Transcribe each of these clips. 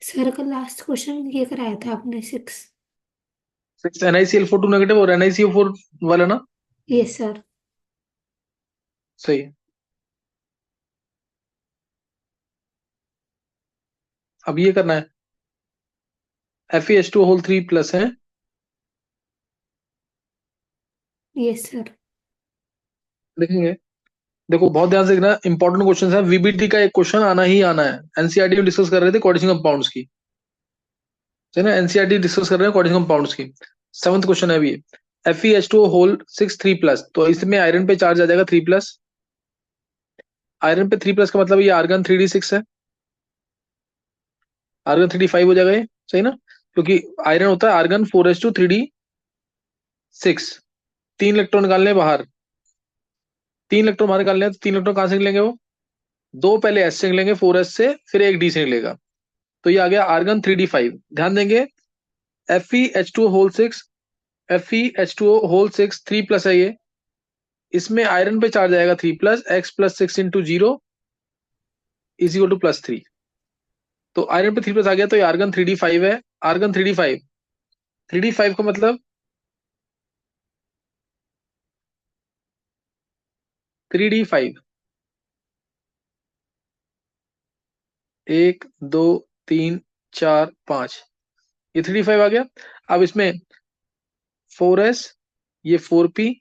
Sir का last question ये कराया था आपने 6। 6 NiCl4 2 नेगेटिव और NiCO4 वाला ना। Yes sir. सही है। अब ये करना है, FeH2O3 प्लस है। Yes sir. देखेंगे। देखो बहुत ध्यान से देखना, इंपॉर्टेंट क्वेश्चन है, VBT का एक क्वेश्चन आना ही आना है। एनसीईआरटी में डिस्कस कर रहे थे कोऑर्डिनेशन कंपाउंड्स की, है ना, एनसीईआरटी डिस्कस कर रहे हैं कोऑर्डिनेशन कंपाउंड्स की। 7th क्वेश्चन है अभी। FeH2O6 3 प्लस, तो इसमें आयरन पे चार्ज आ जाएगा 3 प्लस। आयरन पे 3 प्लस का मतलब ये आर्गन 3D6 है, आर्गन 3D5 हो जाएगा ये। सही ना, क्योंकि आयरन होता है आर्गन 4s2 3D6। 3 इलेक्ट्रॉन निकालने हैं बाहर, 3 इलेक्ट्रॉन बाहर निकालने हैं, तो 3 इलेक्ट्रॉन कहां से निकलेंगे वो? दो पहले एस से निकलेंगे, 4s से, फिर एक डी से निकलेगा। तो ये आ गया आर्गन 3D5। ध्यान देंगे, FeH2O6, FeH2O6 3 प्लस है ये। इसमें आयरन पे चार्ज आएगा 3 प्लस, x+6 × 0 = +3। तो आयरन पे 3 प्लस आ गया, तो ये आर्गन 3D5 है। आर्गन 3D5, 3D5 का मतलब 3D5, 1 2 3 4 5, ये 3D5 आ गया। अब इसमें 4s, ये 4p,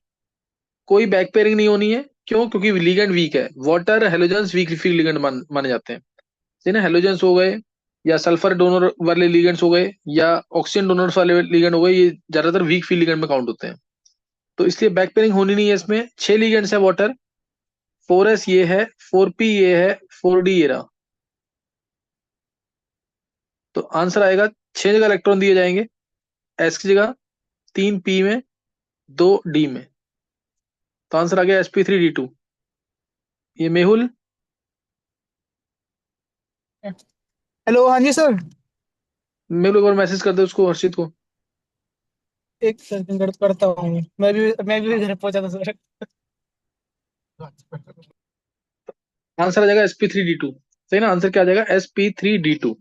कोई बैक पेयरिंग नहीं होनी है। क्यों? क्योंकि लिगेंड वीक है। वाटर हेलोजेंस वीक लिगेंड माने जाते हैं। है ना, हेलोजेंस हो गए, या सल्फर डोनर वाले लिगेंड्स हो गए, या ऑक्सीजन डोनर्स वाले लिगेंड हो गए, ये ज्यादातर वीक फील्ड लिगेंड में काउंट होते हैं। तो इसलिए बैक पेयरिंग होनी नहीं है। इसमें 6 लिगेंड्स है वाटर। 4s ये है, 4p ये है, 4d ये रहा। तो आंसर आएगा, 6 जगह इलेक्ट्रॉन दिए जाएंगे, एस की जगह, 3p में, 2d में। तो आंसर आ गया sp3d2। ये मेहुल। हेलो, हाँ जी सर। मेहुल एक बार मैसेज कर दे उसको, हर्षित को। एक सेकंड करता हूँ। मैं भी घर पहुंचा था सर। आंसर आ जाएगा sp3d2। सही ना, आंसर क्या आ जाएगा? sp3d2।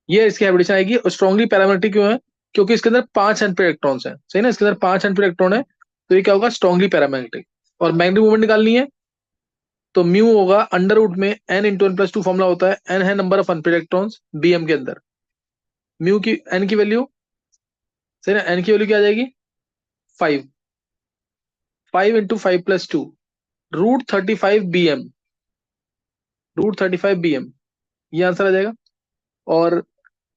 ये इसकी हाइब्रिडेशन आएगी। और स्ट्रांगली पैरामेट्रिक क्यों है? क्योंकि इसके अंदर 5 इलेक्ट्रॉन्स हैं। सही ना, इसके अंदर 5 इलेक्ट्रॉन है, तो ये क्या होगा? Strongly parametric. और मैग्नेटिक मोमेंट निकालनी है, तो म्यू होगा अंडर रूट में n × n+2 फॉर्मूला होता है। n है number of unpaired electrons bm के अंदर। म्यू की n की वैल्यू, सही ना, n की वैल्यू क्या आ जाएगी? 5। 5 × 5 + 2, √35 bm, √35 bm, ये आंसर आ जाएगा। और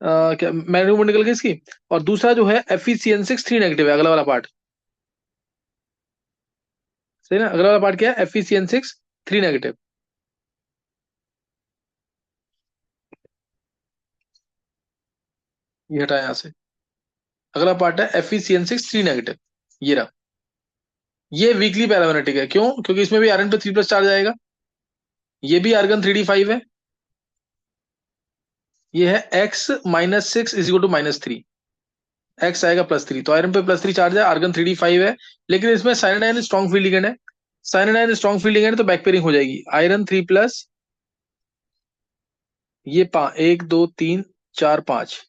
क्या मैग्नेटिक मोमेंट निकल गई इसकी। और दूसरा जो है FeCN6 3 नेगेटिव है, अगला वाला पार्ट। सही ना, अगला वाला पार्ट क्या है? FeCN6 3 negative. ये हटाया यहां से। अगला पार्ट है FeCN6 3 नेगेटिव, ये रहा। ये वीकली पैरामेग्नेटिक है। क्यों? क्योंकि इसमें भी आयरन पे 3 प्लस चार्ज आएगा। ये भी आर्गन 3D5 है। ये है x-6 = -3। एक्स आएगा +3, तो आयरन पे +3 चार्ज है, आर्गन 3D5 है। लेकिन इसमें साइनाडाइन स्ट्रॉन्ग फील्ड लिगेंड है। साइनाडाइन स्ट्रॉन्ग फील्ड लिगेंड, तो बैक पेयरिंग हो जाएगी। आयरन 3 प्लस, ये 1 2 3 4 5,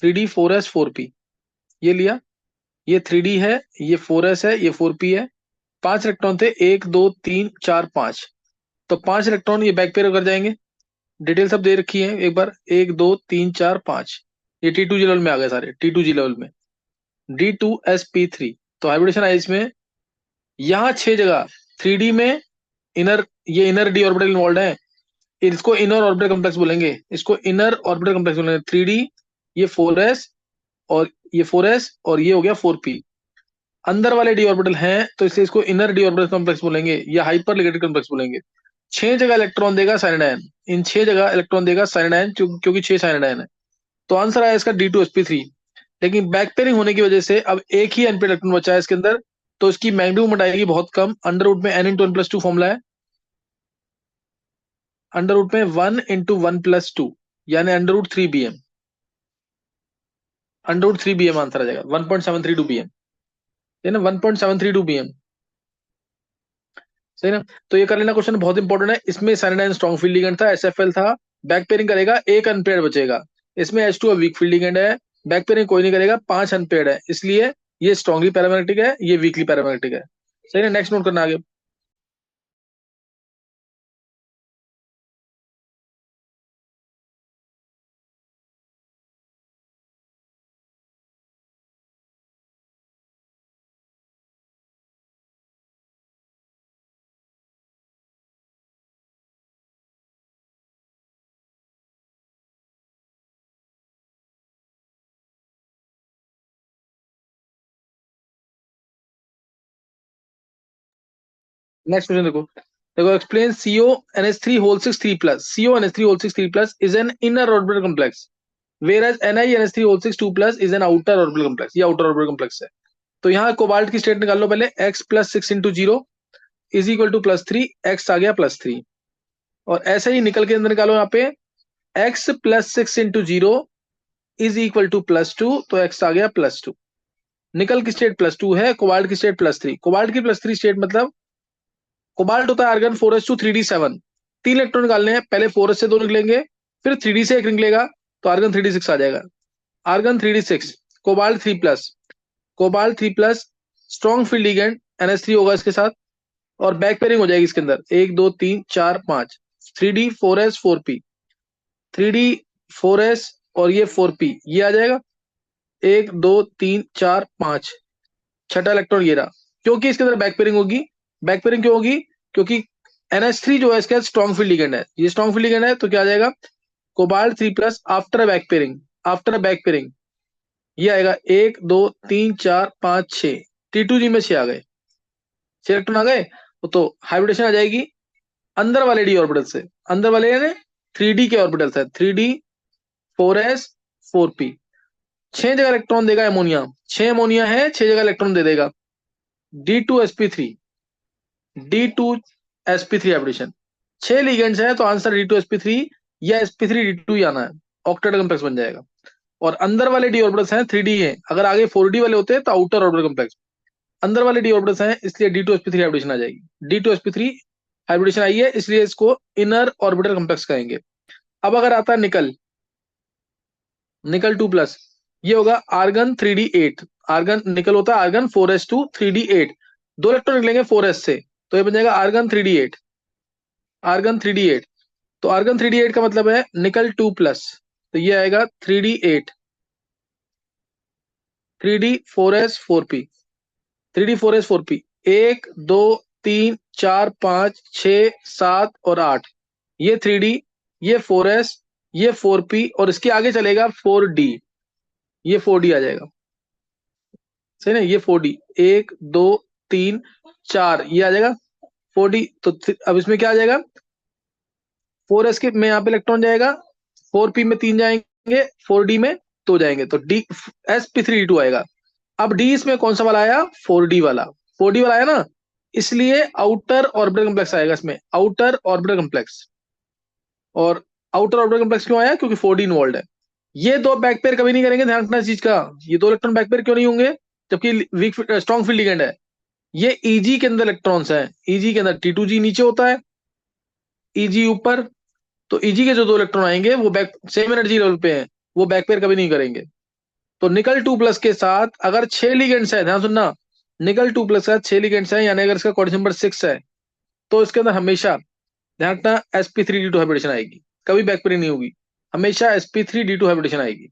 3D4s 4p, ये लिया। ये 3D है, ये 4s है, ये 4p है। 5 इलेक्ट्रॉन थे, 1 2 3 4 5। तो 5 इलेक्ट्रॉन ये बैक पेयर कर जाएंगे। डिटेल सब दे रखी है एक बार, 1 2 3 4 5। ये T2G लेवल में आ गए सारे, T2G लेवल में। D2sp3, तो हाइब्रिडेशन है इसमें। यहाँ 6 जगह 3D में इनर, ये इनर डी ऑर्बिटल इन्वॉल्व है। इसको इनर ऑर्बिटल कॉम्प्लेक्स बोलेंगे, इसको इनर ऑर्बिटल कॉम्प्लेक्स बोलेंगे। 3D, ये 4s, और ये 4s, और ये हो गया 4p। अंदर वाले डी ऑर्बिटल हैं, तो इसलिए इसको इनर डी ऑर्बिटल कॉम्प्लेक्स बोलेंगे, या हाइपर लिगेंड कॉम्प्लेक्स बोलेंगे। 6 जगह इलेक्ट्रॉन देगा साइनाडाइन, इन 6 जगह इलेक्ट्रॉन देगा साइनाडाइन, क्योंकि 6 साइनाडाइन है। तो आंसर आया इसका D2sp3। लेकिन बैक पेयरिंग होने की वजह से अब एक ही अनपेड इलेक्ट्रॉन बचा है इसके अंदर, तो इसकी मैग्नेटिक मोमेंट आएगी बहुत कम। अंडर रूट में n × n+2 फॉर्मूला है। अंडर रूट में 1 × 1 + 2, यानी √3 bm। √3 bm आंसर आ जाएगा, 1.732 bm। है ना, 1.732 bm। सही ना। तो ये कर लेना, क्वेश्चन बहुत इंपॉर्टेंट है। इसमें साइनाडाइन स्ट्रॉन्ग फील्ड लिगेंड था, SFL था। बैक पेयरिंग करेगा, एक अनपेयर्ड बचेगा। इसमें H2 वीक फील्ड लिगेंड है, बैक पेयरिंग कोई नहीं करेगा, 5 अनपेयर्ड है, इसलिए ये स्ट्रांगली पैरामैग्नेटिक है, ये वीकली पैरामैग्नेटिक है। सही है, नेक्स्ट नोट करना आगे। नेक्स्ट क्वेश्चन देखो, देखो explain CO NH3 6 3 plus, CO NH3 6 3 plus is an inner orbital complex, whereas NiNH3 6 plus is an outer orbital complex, ये आउटर ऑर्बिटल कॉम्प्लेक्स है। तो यहाँ कोबाल्ट की स्टेट निकाल लो पहले, x plus 6 into 0 is equal to +3, x आ गया +3, और ऐसे ही निकल के अंदर निकालो यहाँ पे, x plus 6 into 0 is equal to +2, तो x आ गया +2। निकल की स्टेट +2 है, कोबाल्ट की स्टेट +3, कोबाल्ट की +3 स्टेट मतलब कोबाल्ट होता है आर्गन 4s2 3d7, 3 इलेक्ट्रॉन निकालने हैं, पहले 4s से 2 निकलेंगे, फिर 3d से 1 निकलेगा, तो आर्गन 3d6 आ जाएगा। Argon 3d6, cobalt 3 plus, cobalt 3 plus strong field ligand NH3 होगा इसके साथ, और बैक पेयरिंग हो जाएगी इसके अंदर 1 2 3 4 5, 3d 4s 4p, 3d 4s और ये 4p, ये आ जाएगा 1 2 3 4 5, छठा इलेक्ट्रॉन ये रहा, क्योंकि इसके अंदर बैक पेयरिंग होगी। बैक पेयरिंग क्यों होगी? क्योंकि NH3 जो है इसका स्ट्रॉन्ग फील्ड लिगेंड है, ये स्ट्रॉन्ग फील्ड लिगेंड है, तो क्या आ जाएगा, cobalt 3 plus after back pairing, after back pairing ये आएगा 1 2 3 4 5 6, T2G में 6 आ गए, 6 इलेक्ट्रॉन आ गए, तो हाइब्रिडेशन आ जाएगी अंदर वाले डी ऑर्बिटल से, अंदर वाले यानी 3D के ऑर्बिटल से, 3D 4s 4p, 6 जगह इलेक्ट्रॉन देगा अमोनिया, 6 अमोनिया है, 6 जगह इलेक्ट्रॉन दे देगा, D2sp3, D2sp3 हाइब्रिडेशन, 6 लिगेंड्स है, तो आंसर D2sp3 या sp3 D2 ही आना है, ऑक्टेट कॉम्प्लेक्स बन जाएगा। और अंदर वाले डी ऑर्बिटल्स हैं 3D हैं, अगर आगे 4D वाले होते हैं तो आउटर ऑर्बिटल कॉम्प्लेक्स, अंदर वाले डी ऑर्बिटल्स हैं, इसलिए D2sp3 हाइब्रिडेशन आ जाएगी। D2sp3 हाइब्रिडेशन आई है, इसलिए इसको इनर ऑर्बिटल कॉम्प्लेक्स कहेंगे। अब अगर आता है निकल, निकल 2 प्लस, ये होगा आर्गन 3D8, आर्गन निकल होता है आर्गन 4s2 3D8, 2 इलेक्ट्रॉन निकलेंगे 4s से, तो ये बन जाएगा आर्गन 3D8, आर्गन 3D8। तो आर्गन 3D8 का मतलब है निकल 2 प्लस, तो ये आएगा 3D8, 3D4s4p, 3D4s4p, 1 2 3 4 5 6 7 और 8, ये 3D, ये 4s, ये 4p, और इसके आगे चलेगा 4D, ये 4D आ जाएगा, सही ना, ये 4D, 1 2 3 4, ये आ जाएगा 4D। तो अब इसमें क्या आ जाएगा, 4s के में यहाँ पे इलेक्ट्रॉन जाएगा, 4p में 3 जाएंगे, 4D में 2 जाएंगे, तो D sp3d2 आएगा। अब D इसमें कौन सा वाला आया, 4D वाला, 4D वाला आया ना, इसलिए आउटर ऑर्बिटल कॉम्प्लेक्स आएगा इसमें, आउटर ऑर्बिटल कॉम्प्लेक्स। और आउटर ऑर्बिटल कॉम्प्लेक्स क्यों आया, क्योंकि 4D इन्वॉल्व है। ये दो बैक पेयर कभी नहीं करेंगे, ध्यान रखना इस चीज का, ये 2 इलेक्ट्रॉन बैक पेयर क्यों नहीं होंगे, जबकि वीक स्ट्रॉन्ग फील्ड लिगेंड है। ये EG के अंदर इलेक्ट्रॉन्स हैं, EG के अंदर T2G नीचे होता है, EG ऊपर, तो EG के जो 2 इलेक्ट्रॉन आएंगे वो बैक सेम एनर्जी लेवल पे हैं, वो बैक पेयर कभी नहीं करेंगे। तो निकल 2 प्लस के साथ अगर 6 लिगेंड्स है, ध्यान सुनना, निकल 2 प्लस के साथ 6 लिगेंड्स है, यानी अगर इसका कोऑर्डिनेशन नंबर 6 है, तो इसके अंदर हमेशा ध्यान रखना sp3d2 हाइब्रिडेशन आएगी, कभी बैक पेयरिंग नहीं होगी, हमेशा sp3d2 हाइब्रिडेशन आएगी।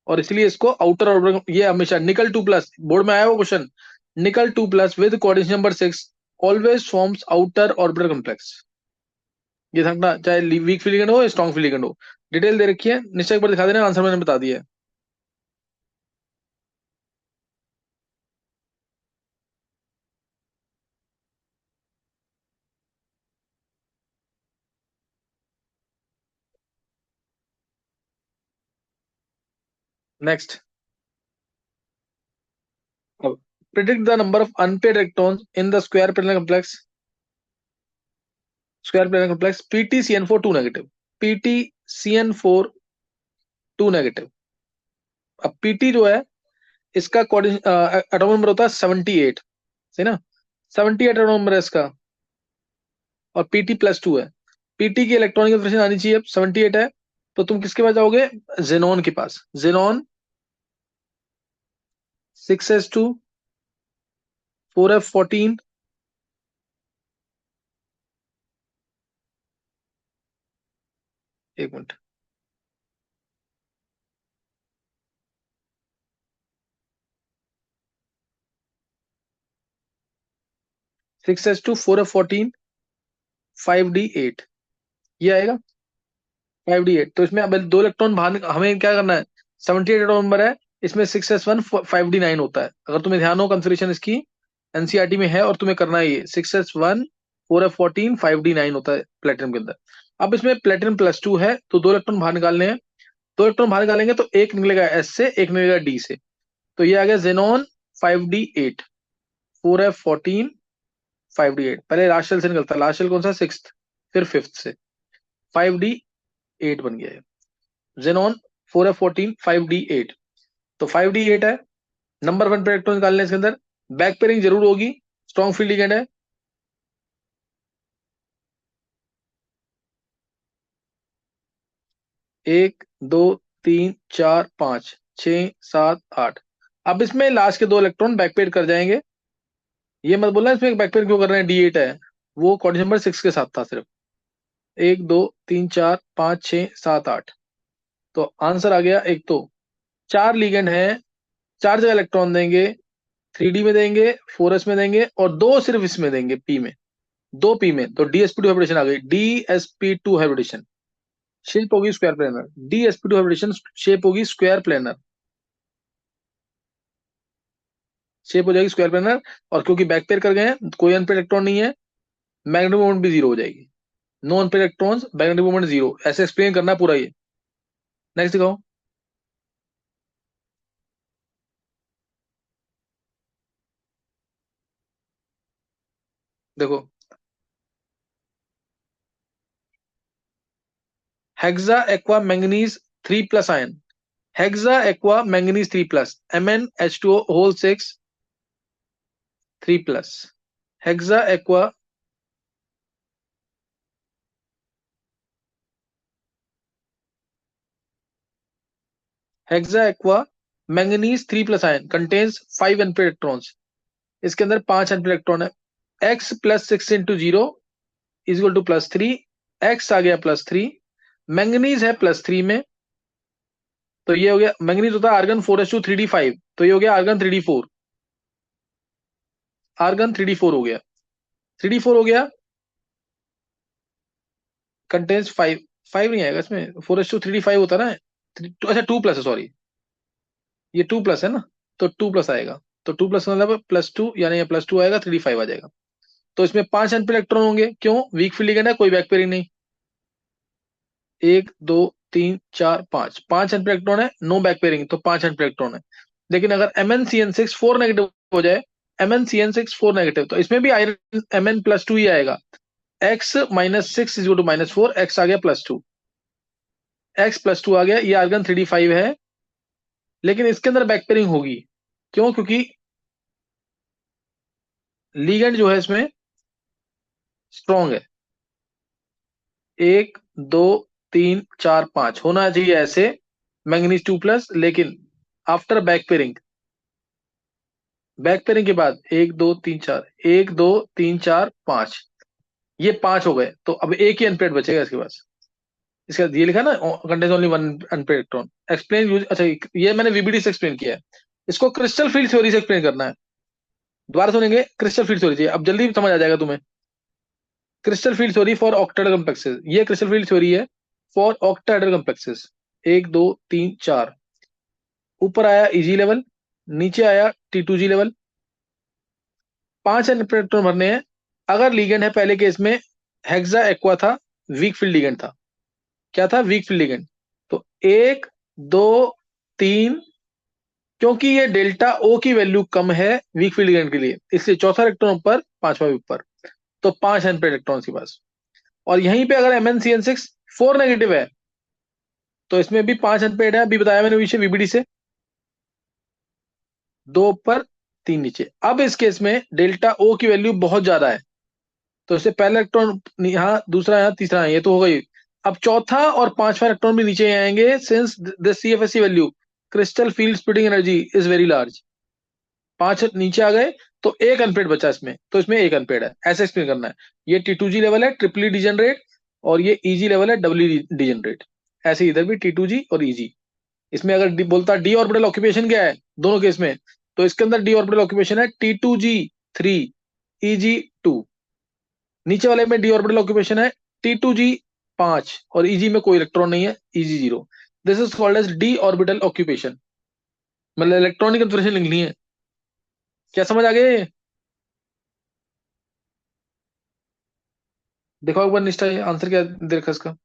और इसलिए इसको आउटर ऑर्बिटल, ये हमेशा निकल 2 प्लस, बोर्ड में आया वो क्वेश्चन, निकल 2 plus with coordination number 6 always forms outer orbital complex, ये समझना, चाहे वीक फील्ड लिगेंड हो या स्ट्रॉन्ग फील्ड लिगेंड हो। डिटेल दे रखी है, निश्चय एक बार दिखा देना, आंसर मैंने बता दिया है। नेक्स्ट, अब predict the number of unpaired electrons in the square planar complex, square planar complex PtCN4 2 negative, PtCN4 2 negative। अब Pt जो है इसका एटॉमिक नंबर होता है 78, सही ना, 78 एटॉमिक नंबर है इसका, और Pt +2 है, Pt की इलेक्ट्रॉनिक कंफर्मेशन आनी चाहिए, अब 78 है, तो तुम किसके पास जाओगे? जेनॉन के पास। जेनॉन 6s2 4f14 एक मिनट, 6s2 4f14 5d8, ये आएगा 5d8। तो इसमें अब दो इलेक्ट्रॉन बाहर, हमें क्या करना है? 78 इलेक्ट्रॉन नंबर है, इसमें 6s1 5d9 होता है। अगर तुम्हें ध्यान हो कंसिडरेशन इसकी एनसीईआरटी में है, और तुम्हें करना है ये 6s1 4f14 5d9 होता है प्लेटिनम के अंदर। अब इसमें प्लेटिनम +2 है, तो दो इलेक्ट्रॉन बाहर निकालने हैं। दो इलेक्ट्रॉन बाहर निकालेंगे तो एक निकलेगा एस से, एक निकलेगा डी से। तो ये आ गया जेनॉन 5d8 4f14 5d8। पहले लास्ट शेल से निकलता है, लास्ट शेल कौन सा? सिक्स, फिर फिफ्थ से 5d8 बन गया है जेनॉन 4f14 5d8। तो 5d8 है। नंबर 1 पे इलेक्ट्रॉन निकालने हैं इसके अंदर। बैक पेयरिंग जरूर होगी, स्ट्रॉन्ग फील्ड लिगेंड है। एक, दो, तीन, चार, पांच, छह, सात, आठ। अब इसमें लास्ट के दो इलेक्ट्रॉन बैक पेयर कर जाएंगे। ये मत बोलना इसमें बैक पेयर क्यों कर रहे हैं, D8 है। वो कोऑर्डिनेट नंबर 6 के साथ था सिर्फ। एक, दो, तीन, चार, पांच, छह, सात, आठ। तो आंसर आ गया। एक तो चार लिगेंड है, चार जगह इलेक्ट्रॉन देंगे। 3D में देंगे, 4s में देंगे, और दो सिर्फ इसमें देंगे, P में। दो P में, तो DsP2 हाइब्रिडेशन आ गई। DsP2 हाइब्रिडेशन शेप होगी square planar. DsP2 hybridisation shape होगी स्क्वायर प्लेनर, शेप हो जाएगी स्क्वायर प्लेनर। और क्योंकि बैक पेयर कर गए हैं, कोई अनपेयर इलेक्ट्रॉन नहीं है, मैग्नेटिक मोमेंट भी जीरो हो जाएगी। No unpaired electrons, magnetic moment zero. ऐसे एक्सप्लेन करना है पूरा ये। नेक्स्ट दिखाओ। देखो, hexa aqua manganese 3+ ion. Hexa aqua manganese 3+, MnH2O whole 6 3+। Hexa aqua hexa aqua manganese 3+ ion contains 5 unpaired electrons. इसके अंदर 5 अनपेयर इलेक्ट्रॉन है। x + 6 × 0 = +3। x आ गया +3। मैंगनीज है +3 में, तो ये हो गया। मैंगनीज होता है आर्गन 4s2 3d5, तो ये हो गया आर्गन 3d4। आर्गन 3d4 हो गया। 3d4 हो गया, कंटेन्स 5। 5 नहीं आएगा इसमें, 4s2 3d5 होता है ना। अच्छा 2+ है, सॉरी, ये 2+ है ना, तो 2+ आएगा। तो 2+ मतलब +2, यानी ये +2 आएगा, 3d5 आ जाएगा। तो इसमें 5 अनपेयर इलेक्ट्रॉन होंगे। क्यों? वीक फील्ड लिगेंड है, कोई बैक पेयरिंग नहीं। एक, दो, तीन, चार, पांच, 5 अनपेयर इलेक्ट्रॉन है, नो बैक पेयरिंग, तो 5 अनपेयर इलेक्ट्रॉन है। लेकिन अगर MnCN6 4 नेगेटिव हो जाए, MnCN6 4 नेगेटिव, तो इसमें भी आयरन Mn+2 ही आएगा। x - 6 = -4, x आ गया +2। x +2 आ गया, ये आर्गन 3d5 है। लेकिन इसके अंदर बैक पेयरिंग होगी। क्यों? क्योंकि लीगेंड जो है इसमें स्ट्रॉन्ग है। एक, दो, तीन, चार, पांच होना चाहिए ऐसे, मैंगनीज 2+। लेकिन आफ्टर बैक पेयरिंग के बाद एक, दो, तीन, चार, एक, दो, तीन, चार, पांच, ये 5 हो गए। तो अब एक ही अनपेयर्ड बचेगा इसके पास। इसका ये लिखा ना, contains only one unpaired electron. Explain use, अच्छा ये मैंने VBD से एक्सप्लेन किया है। इसको क्रिस्टल फील्ड थ्योरी से एक्सप्लेन करना है। दोबारा सुनेंगे, क्रिस्टल फील्ड थ्योरी चाहिए, अब जल्दी समझ आ जाएगा तुम्हें। Crystal field theory for octahedral complexes, ये क्रिस्टल फील्ड थ्योरी है फॉर ऑक्टाहेड्रल कॉम्प्लेक्सेस। एक, दो, तीन, चार। ऊपर आया EG लेवल, नीचे आया T2G लेवल। 5 इलेक्ट्रॉन भरने हैं। अगर लीगेंड है, पहले केस में हेक्सा एक्वा था, वीक फील्ड लीगेंड था। क्या था? Weak field ligand. तो एक, दो, तीन, क्योंकि ये डेल्टा O की वैल्यू कम है वीक फील्ड लीगेंड के लिए, इसलिए चौथा इलेक्ट्रॉन ऊपर, पांचवा भी ऊपर। तो 5 अनपेयर्ड इलेक्ट्रॉन के पास। और यहीं पे अगर MnCN6 4 नेगेटिव है, तो इसमें भी 5 अनपेयर्ड है। अभी बताया मैंने विषय VBD से। दो ऊपर, तीन नीचे। अब इस केस में डेल्टा O की वैल्यू बहुत ज्यादा है, तो इससे पहला इलेक्ट्रॉन यहाँ, दूसरा यहाँ, तीसरा यहाँ, ये तो हो गई। अब चौथा और पांचवा इलेक्ट्रॉन भी नीचे ही आएंगे, since this CFSE value crystal field splitting energy is very large. पांच नीचे आ गए तो एक अनपेड बचा इसमें, तो इसमें एक अनपेड है, ऐसे एक्सप्लेन करना है। ये T2G लेवल है, ट्रिपली डिजेनरेट, और ये EG लेवल है, डबली डिजेनरेट। ऐसे इधर भी T2G और EG। इसमें अगर बोलता डी ऑर्बिटल ऑक्यूपेशन क्या है दोनों केस में, तो इसके अंदर डी ऑर्बिटल ऑक्यूपेशन है T2G 3 EG 2। नीचे वाले में डी ऑर्बिटल ऑक्यूपेशन है T2G 5 और EG में कोई इलेक्ट्रॉन नहीं है, EG 0। This is called as D orbital occupation. मतलब इलेक्ट्रॉनिक कंफर्मेशन लिखनी है। क्या समझ आ गए? देखो एक बार निष्ठा, ये आंसर क्या दे रखा है इसका?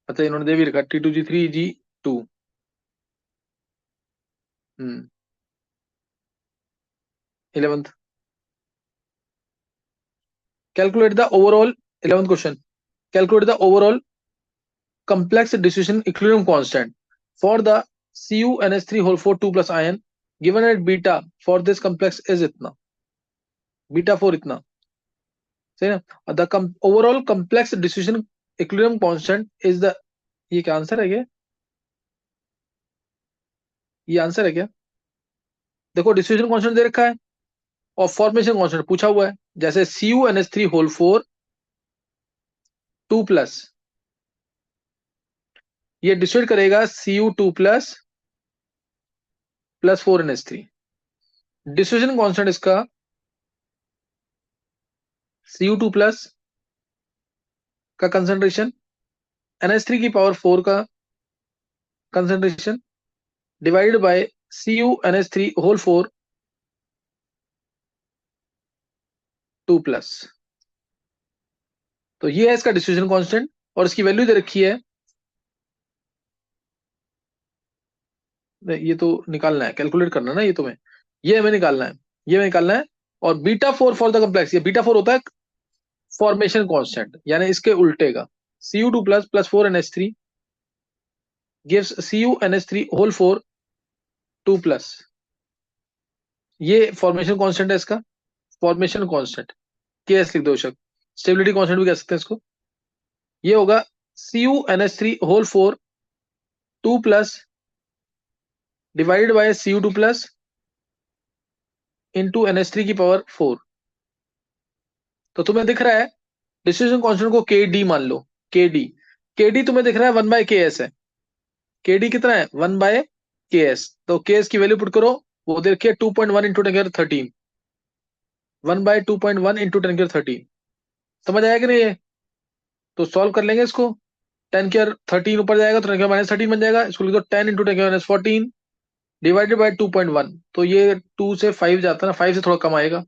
अच्छा, इन्होंने दे भी रखा T2G 3 EG 2। Hmm 11th, calculate the overall. 11th question, calculate the overall complex dissociation equilibrium constant for the CuNH3 whole 4 2 plus ion given at beta for this complex is इतना, बीटा 4 इतना, सही ना। The overall complex dissociation equilibrium constant is the, ये क्या answer है क्या? ये answer है क्या? देखो डिस्ट्रीब्यूशन कांस्टेंट दे रखा है और फॉर्मेशन कांस्टेंट पूछा हुआ है। जैसे CuNH3 whole 4 2 प्लस, ये डिस्ट्रीब्यूट करेगा Cu2 plus 4NH3। Distribution constant इसका Cu2 प्लस का कंसंट्रेशन, NH3 की पावर 4 का concentration divided by CuNH3 whole 4 2 plus. तो ये है इसका डिस्ट्रीब्यूशन कांस्टेंट और इसकी वैल्यू दे रखी है। ये तो निकालना है, कैलकुलेट करना है ना, ये तुम्हें, ये हमें निकालना है, ये हमें निकालना है। और बीटा 4 फॉर द कम्प्लेक्स, ये बीटा 4 होता है फॉर्मेशन कांस्टेंट, यानी इसके उल्टे का। Cu2 plus plus 4NH3 gives CuNH3 whole 4 2 plus. ये फॉर्मेशन कांस्टेंट है इसका, फॉर्मेशन कांस्टेंट Ks लिख दो शक, स्टेबिलिटी कांस्टेंट भी कह सकते हैं इसको। ये होगा CuNH3 whole 4 2 plus divided by Cu2 plus into NH3 की पावर 4। तो तुम्हें दिख रहा है डिस्ट्रीब्यूशन कांस्टेंट को KD मान लो, KD। KD तुम्हें दिख रहा है 1/Ks है। KD कितना है? 1/Ks। तो Ks की वैल्यू पुट करो, वो दे रखी है 2.1 इंटू 10^13, 1/2.1 इंटू 10^13। समझ आया कि नहीं ये? तो सॉल्व कर लेंगे इसको। 10^13 ऊपर जाएगा तो 10^-13 बन जाएगा। इसको लिख दो 10 इंटू 10^14 डिवाइडेड बाय 2.1। तो ये 2 से 5 जाता है ना, 5 से थोड़ा कम आएगा,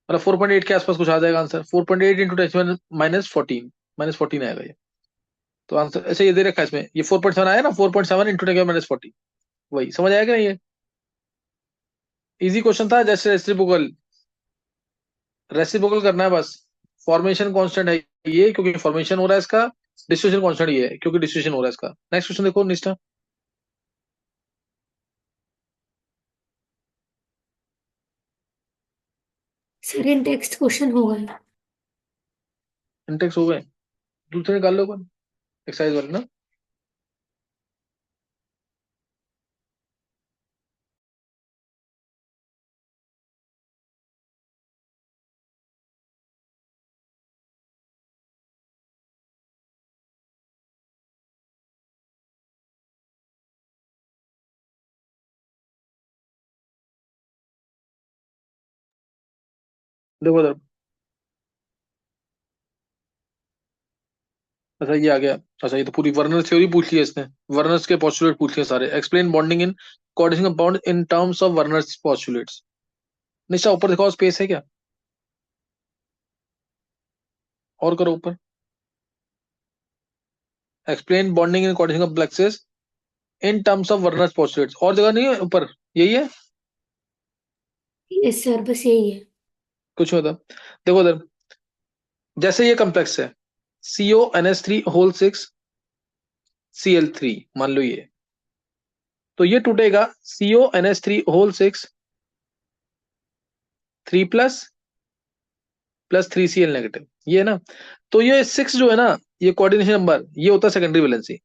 मतलब 4.8 के आसपास कुछ आ जाएगा आंसर। 4.8 इंटू 10^-14 -14 आएगा ये। तो आंसर ऐसे ये दे रखा है इसमें, ये 4.7 आया ना, 4.7 इंटू 10^-14। वही समझ आया कि नहीं ये? इजी क्वेश्चन था, जैसे रेसिप्रोकल, रेसिप्रोकल करना है बस। फॉर्मेशन कांस्टेंट है ये क्योंकि फॉर्मेशन हो रहा है इसका, डिस्ट्रीब्यूशन कांस्टेंट ये है क्योंकि डिस्ट्रीब्यूशन हो रहा है इसका। नेक्स्ट क्वेश्चन देखो निष्ठा। सर इन टेक्स्ट क्वेश्चन हो गए। इंटेक्स हो गए, दूसरे निकाल लो अपन, एक्सरसाइज वाले ना। देखो इधर, अच्छा ये आ गया। अच्छा ये तो पूरी वर्नर थ्योरी पूछ ली है इसने, वर्नर्स के पोस्टुलेट पूछ लिए सारे। Explain bonding in coordination compound in terms of Werner's postulates. Nisha ऊपर दिखाओ, स्पेस है क्या? और करो ऊपर, explain bonding in coordination complexes in terms of Werner's postulates. और जगह नहीं है ऊपर, यही है यस सर, बस यही है। कुछ होता। देखो इधर, जैसे ये कॉम्प्लेक्स है CONH3 होल 6 Cl3, मान लो ये, तो ये टूटेगा CONH3 whole 6 3 plus 3Cl negative, ये है ना। तो ये 6 जो है ना, ये कोऑर्डिनेशन नंबर, ये होता है सेकेंडरी वैलेंसी।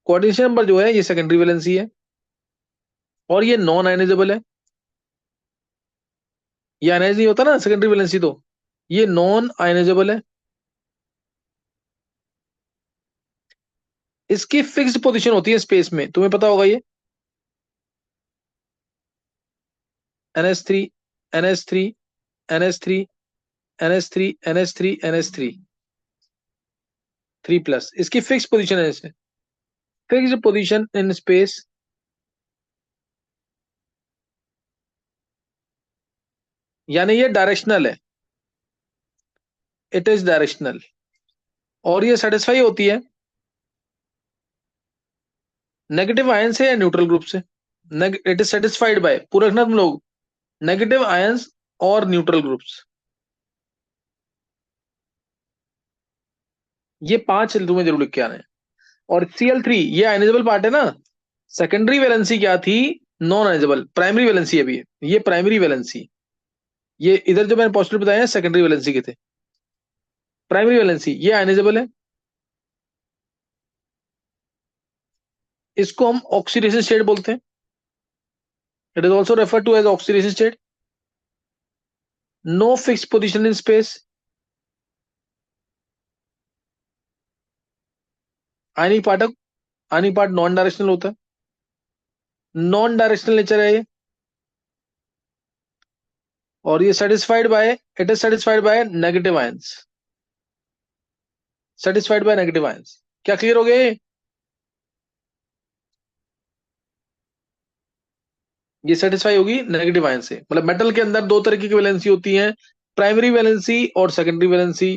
कोऑर्डिनेशन नंबर जो है ये सेकेंडरी वैलेंसी है, और ये नॉन आयनाइजेबल है। ये आयनाइज नहीं होता ना सेकेंडरी वैलेंसी, तो ये नॉन आयनाइजेबल है। इसकी फिक्स्ड पोजीशन होती है स्पेस में, तुम्हें पता होगा ये। NH3 NH3 NH3 NH3 NH3 NH3 3+, इसकी फिक्स पोजीशन है इसे, फिक्स्ड पोजीशन इन स्पेस, यानी ये डायरेक्शनल है, इट इज डायरेक्शनल। और ये सेटिस्फाई होती है नेगेटिव आयन से या न्यूट्रल ग्रुप से। इट इज सेटिस्फाइड बाय, पूरा रखना तुम लोग, नेगेटिव आयंस और न्यूट्रल ग्रुप्स। ये 5 तुम्हें जरूर लिख के आना है। और Cl3 ये आयनाइजेबल पार्ट है ना। सेकेंडरी वैलेंसी क्या थी, नॉन आयनाइजेबल। प्राइमरी वैलेंसी अभी ये प्राइमरी वैलेंसी, ये इधर जो मैंने पॉजिटिव बताया है सेकेंडरी वैलेंसी के थे। प्राइमरी वैलेंसी ये आयनाइजेबल है, इसको हम ऑक्सीडेशन स्टेट बोलते हैं। It is also refer to as oxidation state. No fix position in space. Ionic part, ionic part non directional होता है, नॉन डायरेक्शनल नेचर है ये। और ये satisfied by, it is satisfied by negative ions, satisfied by negative ions. क्या clear हो गए। ये सेटिस्फाई होगी नेगेटिव आयन से। मतलब मेटल के अंदर दो तरह की वैलेंसी होती है, प्राइमरी वैलेंसी और सेकेंडरी वैलेंसी।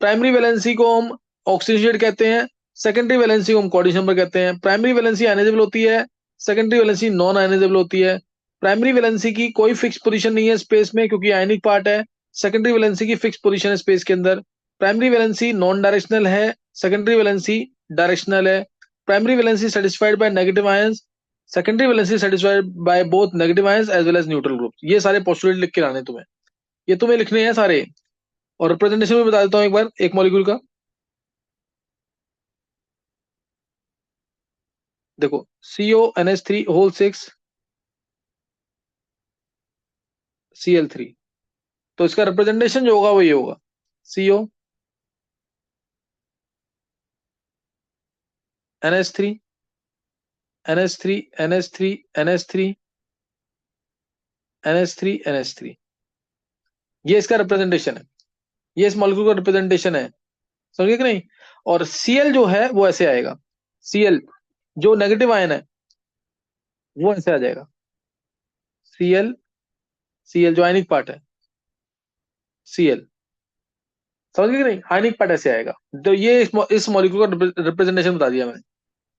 प्राइमरी वैलेंसी को हम ऑक्सीजन कहते हैं, सेकेंडरी वैलेंसी को हम कोऑर्डिनेशन नंबर कहते हैं। प्राइमरी वैलेंसी आयनाइजेबल होती है, सेकेंडरी वैलेंसी नॉन आयनाइजेबल होती है। प्राइमरी वैलेंसी की कोई फिक्स पोजीशन नहीं है स्पेस में क्योंकि आयनिक पार्ट है। सेकेंडरी वैलेंसी की फिक्स पोजीशन है स्पेस के अंदर। प्राइमरी वैलेंसी नॉन डायरेक्शनल है, सेकेंडरी वैलेंसी डायरेक्शनल है। Primary valency satisfied by negative ions, secondary valency satisfied by both negative ions as well as neutral group. ये सारे postulate लिख के लाने तुम्हें, ये तुम्हें लिखने हैं सारे। और रिप्रेजेंटेशन भी बता देता हूं एक बार एक मॉलिक्यूल का। देखो CONH3 होल 6 Cl3, तो इसका रिप्रेजेंटेशन जो होगा वो ये होगा CO NH3 NH3 NH3 NH3 NH3 NH3, ये इसका रिप्रेजेंटेशन है, ये इस मॉलिक्यूल का रिप्रेजेंटेशन है, समझिए कि नहीं। और Cl जो है वो ऐसे आएगा, Cl जो नेगेटिव आयन है वो ऐसे आ जाएगा, Cl, Cl जो आयनिक पार्ट है Cl, समझ गए कि नहीं। आयनिक पार्ट ऐसे आएगा। तो ये इस मॉलिक्यूल का रिप्रेजेंटेशन बता दिया मैंने।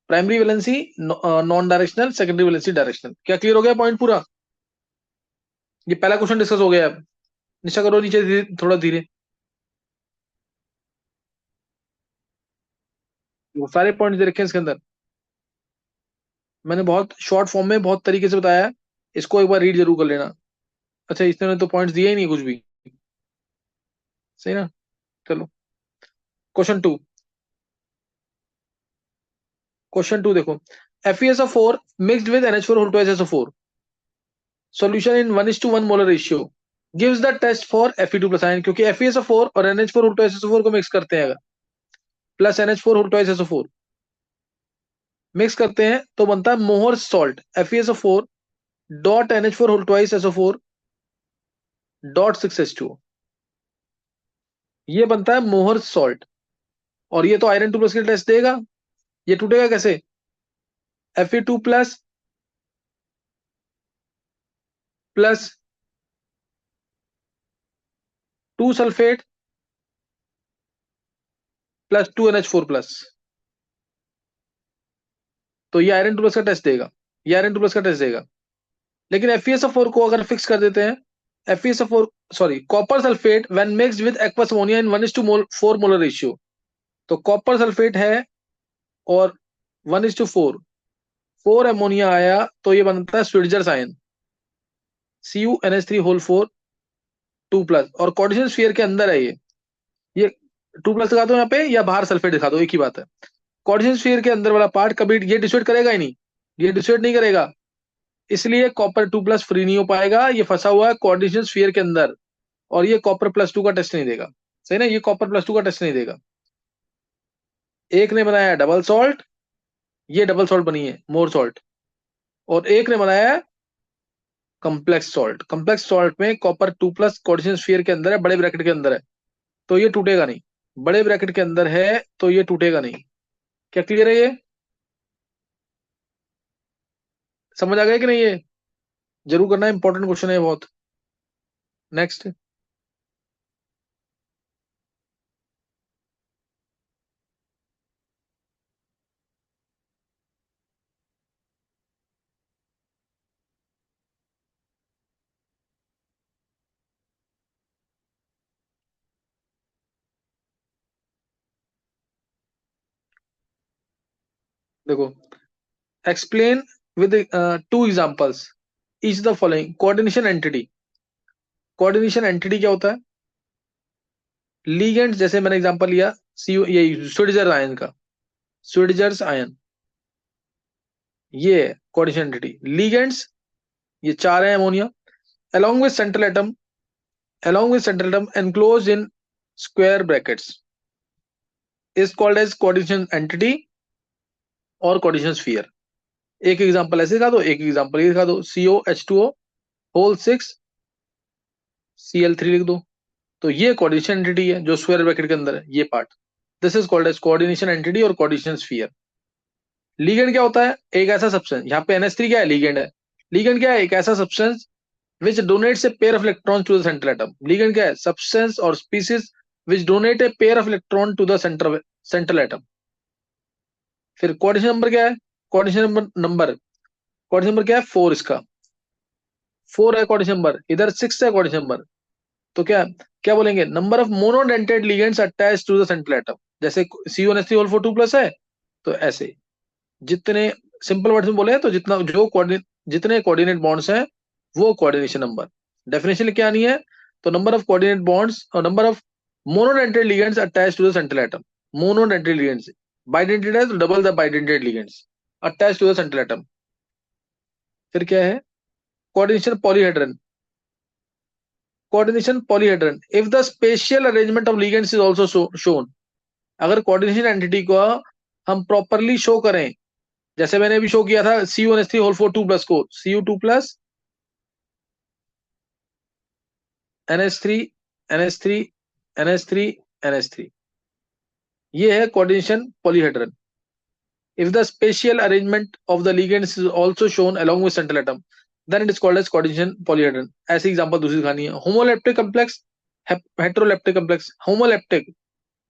Primary valency non directional, secondary valency directional. क्या क्लियर हो गया पॉइंट पूरा। ये पहला क्वेश्चन डिस्कस हो गया। अब निशा करो नीचे थोड़ा धीरे, वो सारे पॉइंट दे रखे हैं इसके अंदर। मैंने बहुत शॉर्ट फॉर्म में बहुत तरीके से बताया है, इसको एक बार रीड जरूर कर लेना। अच्छा इसने तो पॉइंट्स दिए ही नहीं कुछ भी, सही ना। चलो क्वेश्चन टू, क्वेश्चन टू देखो। FeSO4 mixed with NH4 whole twice SO4 solution in 1:1 molar ratio gives the test for Fe2 plus ion। क्योंकि FeSO4 और NH4 whole twice SO4 को मिक्स करते हैं अगर, plus NH4 whole twice SO4 mix करते हैं तो बनता है मोहर salt FeSO4 dot NH4 whole twice SO4 dot 6H2O, ये बनता है मोहर सॉल्ट। और ये तो आयरन 2 प्लस के टेस्ट देगा। ये टूटेगा कैसे, Fe2 plus plus 2 sulphate plus 2NH4 plus, तो ये आयरन 2 प्लस का टेस्ट देगा, ये आयरन 2 प्लस का टेस्ट देगा। लेकिन FeSO4 को अगर फिक्स कर देते हैं FeSO4 sorry copper sulphate when mixed with aqueous ammonia in 1:4 molar ratio. तो कॉपर सल्फेट है और 1:4 4 अमोनिया आया तो ये बनता है स्विट्जर्स आयन CuNH3 होल 4 2+, और कोऑर्डिनेशन स्फीयर के अंदर है ये 2+ दिखा दो यहाँ पे या बाहर सल्फेट दिखा दो, एक ही बात है। कोऑर्डिनेशन स्फीयर के अंदर वाला पार्ट कभी ये डिसोसिएट करेगा ही नहीं, ये डिसोसिएट नहीं करेगा, इसलिए कॉपर 2+ फ्री नहीं हो पाएगा, ये फंसा हुआ है कोऑर्डिनेशन स्फीयर के अंदर, और ये कॉपर +2 का टेस्ट नहीं देगा। सही ना, ये कॉपर +2 का टेस्ट नहीं देगा। एक ने बनाया डबल सॉल्ट, ये डबल सॉल्ट बनी है मोर सॉल्ट, और एक ने बनाया कम्प्लेक्स सॉल्ट। कम्प्लेक्स सॉल्ट में कॉपर 2+ कोऑर्डिनेशन स्फीयर के अंदर है, बड़े ब्रैकेट के अंदर है, तो ये टूटेगा नहीं। बड़े ब्रैकेट के अंदर है तो ये टूटेगा नहीं। क्या क्लियर है ये? समझ आ गया कि नहीं? ये जरूर करना, इंपॉर्टेंट क्वेश्चन है बहुत। नेक्स्ट देखो, explain with 2 examples each the following coordination entity. Coordination entity क्या होता है? लीगेंड्स, जैसे मैंने एग्जांपल लिया सीओ, ये स्विट्जर आयन का, स्विट्जर्स आयन, ये कोऑर्डिनेशन एंटिटी। लीगेंड्स ये 4 है ammonia, along with central atom, along with central atom enclosed in square brackets is called as coordination entity और coordination sphere। एक एग्जांपल ऐसे दिखा दो, एक एग्जांपल ये दिखा दो, COH2O होल 6 Cl3 लिख दो, तो ये कोऑर्डिनेशन एंटिटी है जो स्क्वायर ब्रैकेट के अंदर है, ये part. This is called as coordination entity और कोऑर्डिनेशन स्फीयर। लीगेंड क्या होता है? एक ऐसा सब्सटेंस, यहाँ पे NH3 क्या है? लीगेंड है। लीगेंड क्या है? एक ऐसा substance which donates a pair of electrons to the central atom। Ligand क्या है? सब्सटेंस और species which donate a pair of electron to the central atom। फिर कोऑर्डिनेशन नंबर क्या है? कोऑर्डिनेशन नंबर क्या है? 4। इसका 4 है कोऑर्डिनेशन नंबर, इधर 6 है कोऑर्डिनेशन नंबर। तो क्या क्या बोलेंगे? Number of monodentate ligands attached to the central atom. जैसे CuNH3 होल 4 2+ है, तो ऐसे जितने, सिंपल वर्ड्स में बोले तो जितना जो कोऑर्डिनेट, जितने कोऑर्डिनेट बॉन्ड्स हैं वो कोऑर्डिनेशन नंबर। डेफिनेशन क्या आनी है? तो नंबर ऑफ कोऑर्डिनेट बॉन्ड्स और number of monodentate ligands attached to the central atom. Monodentate ligands, bidentate है तो double the bidentate ligands attached to the central atom. फिर क्या है? Coordination polyhedron. Coordination polyhedron if the spatial arrangement of ligands is also shown. अगर coordination entity को हम properly show करें, जैसे मैंने अभी शो किया था CuNH3 होल 4 2+ को, Cu2+ NH3 NH3 NH3 NH3, ये है coordination polyhedron. If the spatial arrangement of the ligands is also shown along with central atom, then it is called as coordination polyhedron. ऐसी example दूसरी दिखानी है, homoleptic complex, heteroleptic complex. Homoleptic,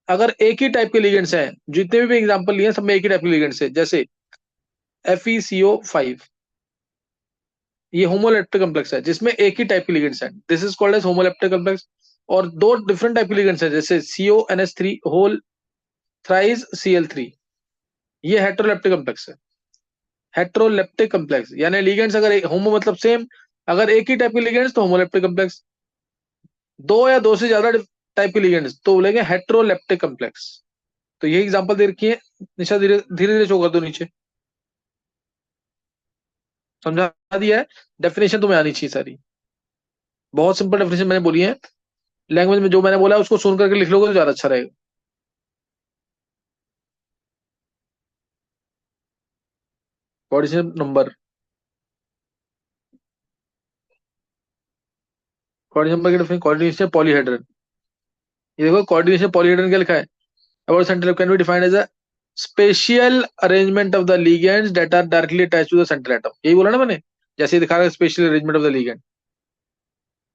अगर एक ही type के लिगेंड्स हैं, जितने भी एग्जांपल लिए सब में एक ही टाइप के लिगेंड्स है, जैसे FeCO5, ये होमोलेप्टिक कॉम्प्लेक्स है जिसमें एक ही टाइप के लिगेंड्स हैं, this is called as homoleptic complex. और 2 डिफरेंट टाइप के लिगेंड्स हैं, जैसे CONH3 होल थ्राइस Cl3, ये हेटेरोलेप्टिक कॉम्प्लेक्स है। हेटेरोलेप्टिक कॉम्प्लेक्स यानी लिगेंड्स अगर होमो मतलब सेम, अगर एक ही टाइप के लिगेंड्स तो होमोलेप्टिक कॉम्प्लेक्स, 2 या 2 से ज्यादा टाइप के लिगेंड्स तो बोलेंगे हेटेरोलेप्टिक कॉम्प्लेक्स। तो यही एग्जांपल दे रखी है, निशा धीरे धीरे धीरे शो कर दो नीचे। समझा दिया है? डेफिनेशन तुम्हें आनी चाहिए सारी, बहुत सिंपल डेफिनेशन मैंने बोली है। लैंग्वेज में जो मैंने बोला उसको सुन करके लिख लोगे तो ज्यादा अच्छा रहेगा। कोऑर्डिनेशन नंबर, कोऑर्डिनेशन नंबर की डेफिनेशन, कोऑर्डिनेशन पॉलीहेड्रन। ये देखो कोऑर्डिनेशन पॉलीहेड्रन क्या लिखा है? About central can be defined as a spatial arrangement of the ligands that are directly attached to the central atom. यही बोला ना मैंने, जैसे दिखा रहा है special arrangement of the ligand,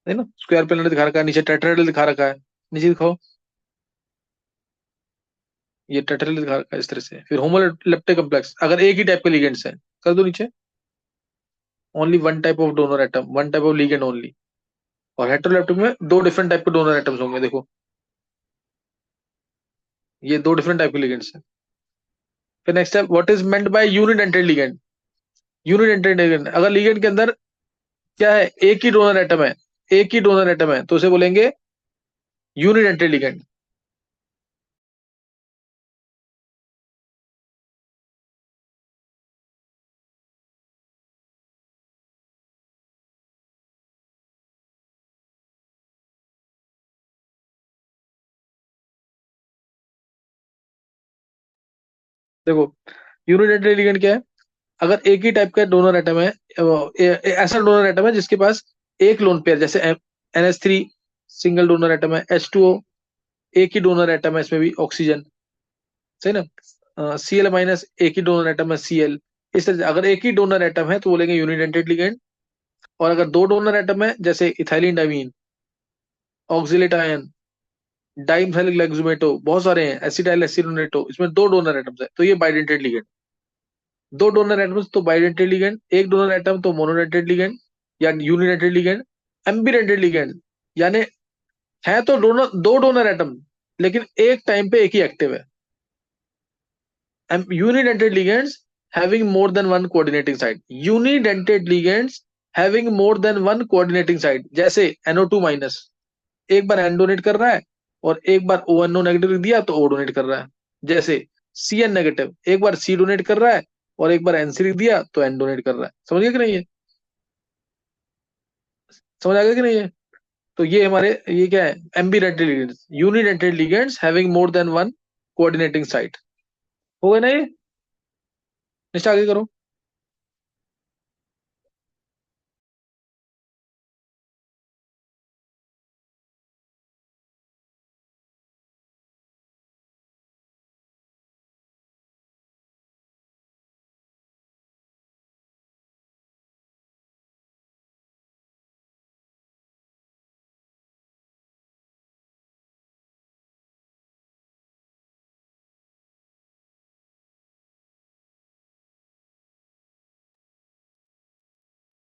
है ना? स्क्वायर प्लेनर दिखा रखा है, नीचे टेट्राहेड्रल दिखा रखा है, नीचे दिखाओ, ये टेट्राहेड्रल दिखा रखा है इस तरह से। फिर होमोलेप्टिक कॉम्प्लेक्स, अगर एक ही टाइप के लिगेंड्स हैं, कर दो नीचे, only one type of donor atom, one type of ligand only, और हेटेरोलैप्टिक में दो डिफरेंट टाइप के डोनर एटम्स होंगे। देखो ये दो डिफरेंट टाइप के लिगेंड्स हैं। फिर नेक्स्ट है what is meant by unidentate ligand. Unidentate ligand, अगर लिगेंड के अंदर क्या है, एक ही डोनर एटम है, एक ही डोनर एटम है, तो उसे बोलेंगे यूनिडेंटेड लिगेंड। देखो यूनिडेंटेड लिगेंड क्या है, अगर एक ही टाइप का डोनर एटम है, ऐसा डोनर एटम है जिसके पास एक लोन पेयर, जैसे NH3 सिंगल डोनर एटम है, H2O एक ही डोनर एटम है, इसमें भी ऑक्सीजन, सही ना, Cl- एक ही डोनर एटम है, Cl। इस तरह से अगर एक ही डोनर एटम है तो बोलेंगे यूनिडेंटेड लिगेंड। और अगर दो डोनर एटम है, जैसे ethylenediamine, oxalate ion, dimethyl glyoximato, बहुत सारे हैं, एसिटाइल एसिडोनेटो, इसमें दो डोनर एटम्स है, तो ये बाइडेंटेड लिगेंड। दो डोनर एटम्स तो बाइडेंटेड लिगेंड, एक डोनर एटम तो मोनोडेंटेड लिगेंड या यूनिडेंटेड लिगेंड। एम्बीडेंटेड लिगेंड यानी है तो डोनर, दो डोनर एटम, लेकिन एक टाइम पे एक ही एक्टिव है। Unidentate ligands having more than one coordinating site, unidentate ligands having more than one coordinating site, जैसे NO2 माइनस एक बार N डोनेट कर रहा है और एक बार ONO नेगेटिव दिया तो O डोनेट कर रहा है। जैसे CN नेगेटिव एक बार C डोनेट कर रहा है और एक बार NC दिया तो N डोनेट कर रहा है। समझ गया कि नहीं है? समझ आ गया कि नहीं है? तो ये हमारे ये क्या है, एम्बीडेंटेड ligands, unidentate ligands having more than one coordinating site. हो गया ना ये? नेक्स्ट आगे करो।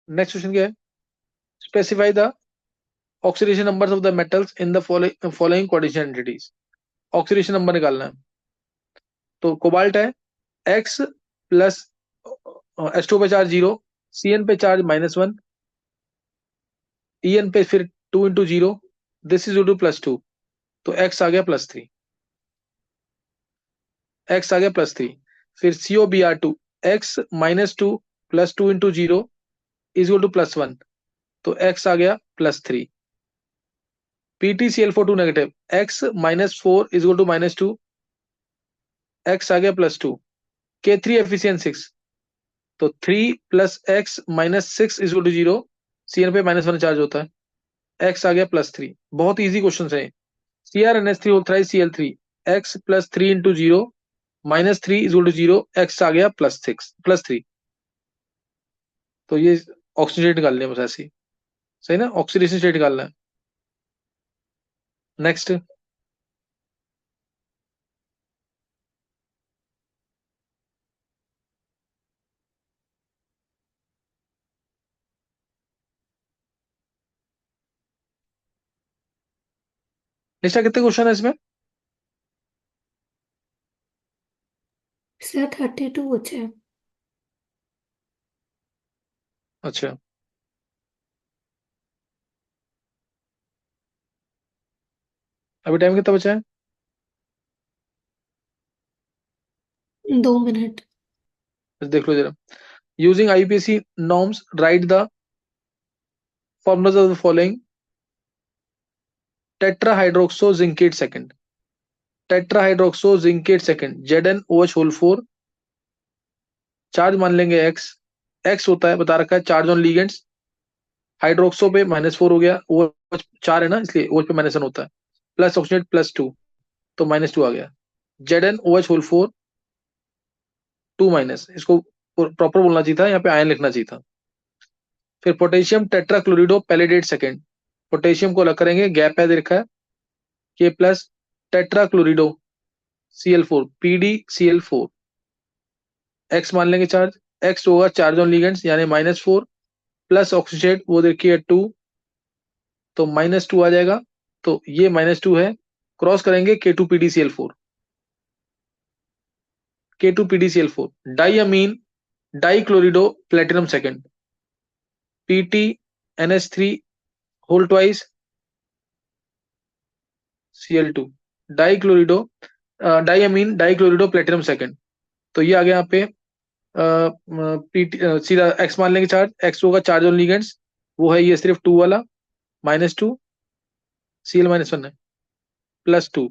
नेक्स्ट क्वेश्चन क्या है, specify the oxidation numbers of the metals in the following coordination entities. Oxidation number निकालना है। तो कोबाल्ट है एक्स प्लस, H2 पे चार्ज 0, Cn पे चार्ज -1, En पे फिर 2 × 0, दिस इज टू +2, तो x आ गया +3, x आ गया +3। फिर COBr2 x -2 + 2 × 0 इज टू +1, तो x आ गया +3। PtCl4 2 negative x -4 is to -2, x आ गया +2। K3 तो 3 + x -6 इज टू 0, Cn पे -1 चार्ज होता है, x आ गया +3। बहुत इजी क्वेश्चन है। CrNH3 whole thrice Cl3 x +3 × 0 -3 is to 0, x आ गया +3। तो ये ऑक्सीजन स्टेट निकालनी है बस ऐसी, सही ना, ऑक्सीडेशन स्टेट निकालना है। नेक्स्ट नेक्स्ट कितने क्वेश्चन है इसमें? सर 32 बचे हैं। अच्छा अभी टाइम कितना बचा है? 2 मिनट। बस देख लो जरा। Using IPC norms write the formulas of the following tetrahydroxo zincate second. Tetrahydroxo zincate second ZnOH whole 4, charge मान लेंगे x होता है, बता रखा है चार्ज ऑन लिगेंड्स, हाइड्रोक्सो पे -4 हो गया, OH 4 है ना इसलिए OH पे -1 होता है, प्लस ऑक्सीजन +2, तो -2 आ गया। ZnOH होल 4 2 इसको प्रॉपर बोलना चाहिए था, यहाँ पे आयन लिखना चाहिए था। फिर पोटेशियम टेट्राक्लोरिडो पैलेडेट सेकेंड, पोटेशियम को अलग करेंगे, गैप है दे रखा है, K+ टेट्राक्लोरिडो Cl4 PdCl4, x मान लेंगे चार्ज, x होगा चार्ज ऑन लिगेंड्स यानी -4, प्लस ऑक्सीजेट वो देखिए 2, तो -2 आ जाएगा। तो ये -2 है, क्रॉस करेंगे K2PDCl4, K2PDCl4, diammine dichlorido platinum second, PTNH3 whole twice Cl2, dichlorido diammine dichlorido platinum second. तो ये आ गया यहाँ पे पीटी सीधा एक्स मान लेंगे, चार्ज एक्स होगा चार्ज ऑन लिगेंड्स, वो है ये सिर्फ 2 वाला, -2 Cl-1 है, +2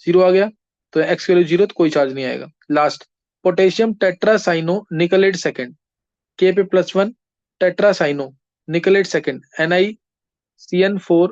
0 आ गया। तो एक्स की वैल्यू 0, तो कोई चार्ज नहीं आएगा। Last potassium tetracyano निकलेट second, K पे +1 टेट्रासाइनो निकलेट सेकंड, NiCN4